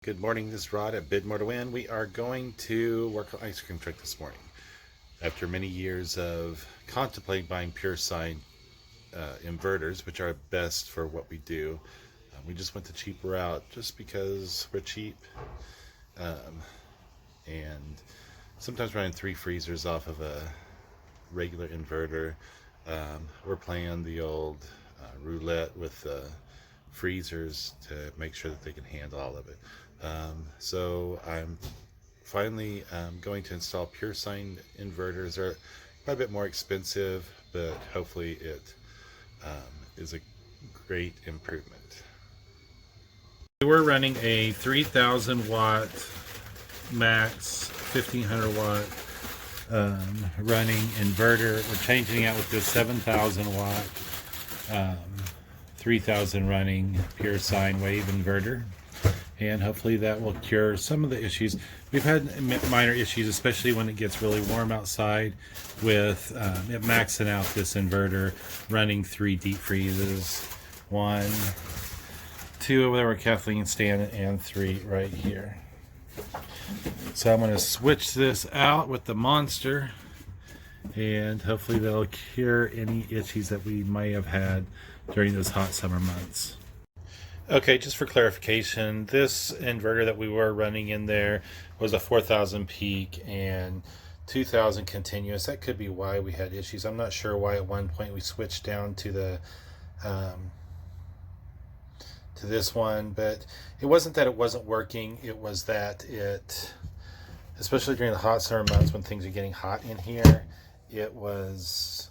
Good morning, this is Rod at Bid More to Win. We are going to work on ice cream trick this morning. After many years of contemplating buying pure sine inverters, which are best for what we do, we just went the cheaper route just because we're cheap. And sometimes running 3 freezers off of a regular inverter. We're playing the old roulette with freezers to make sure that they can handle all of it. So I'm finally going to install pure sine inverters. They're quite a bit more expensive, but hopefully it is a great improvement. We're running a 3,000 watt max 1,500 watt running inverter. We're changing out with this 7,000 watt 3,000 running pure sine wave inverter, and hopefully that will cure some of the issues. We've had minor issues, especially when it gets really warm outside, with it maxing out this inverter, running 3 deep freezes, 1, 2 over there where Kathleen's standing, and 3 right here. So I'm going to switch this out with the monster, and hopefully that'll cure any issues that we may have had during those hot summer months. Okay, just for clarification, this inverter that we were running in there was a 4,000 peak and 2,000 continuous. That could be why we had issues. I'm not sure why at one point we switched down to the to this one, but it wasn't that it wasn't working. It was that it, especially during the hot summer months when things are getting hot in here, it was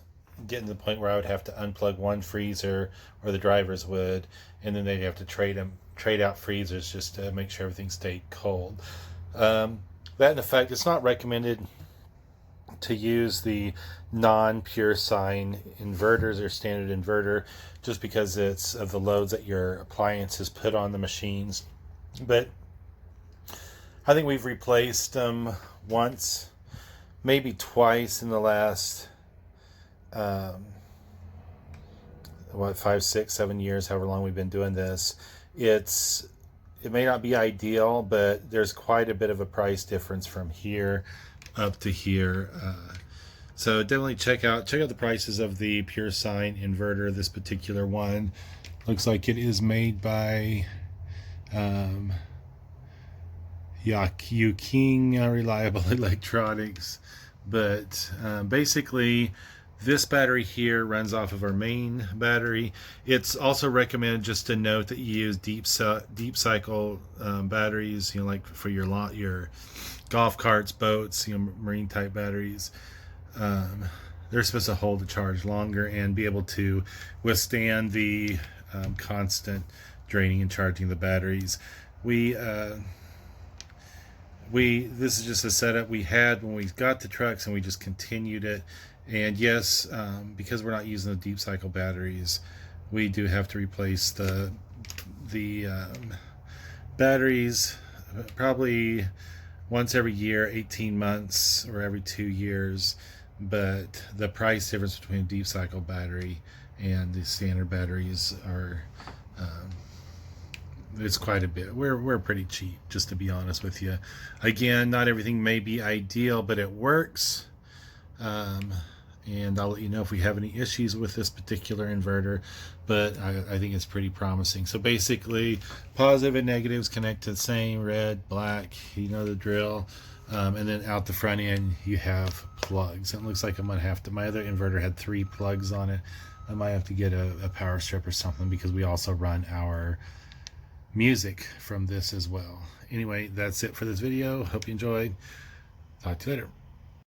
getting to the point where I would have to unplug one freezer, or the drivers would, and then they'd have to trade out freezers just to make sure everything stayed cold. That in effect, it's not recommended to use the non-pure sine inverters or standard inverter just because it's of the loads that your appliances put on the machines. But I think we've replaced them once, maybe twice in the last 5, 6, 7 years, however long we've been doing this. It may not be ideal, but there's quite a bit of a price difference from here up to here. So definitely check out the prices of the pure sine inverter. This particular one looks like it is made by King Reliable Electronics, but basically this battery here runs off of our main battery. It's also recommended just to note that you use deep cycle batteries, like for your golf carts, boats, marine type batteries. They're supposed to hold the charge longer and be able to withstand the constant draining and charging of the batteries. This is just a setup we had when we got the trucks, and we just continued it. And yes, because we're not using the deep cycle batteries, we do have to replace the batteries probably once every year, 18 months, or every 2 years. But the price difference between a deep cycle battery and the standard batteries are it's quite a bit. We're pretty cheap, just to be honest with you. Again, not everything may be ideal, but it works. And I'll let you know if we have any issues with this particular inverter, but I think it's pretty promising. So basically, positive and negatives connect to the same, red, black, you know the drill. And then out the front end, you have plugs. It looks like I'm gonna have to, my other inverter had 3 plugs on it. I might have to get a power strip or something, because we also run our music from this as well. Anyway, that's it for this video. Hope you enjoyed. Talk to you later.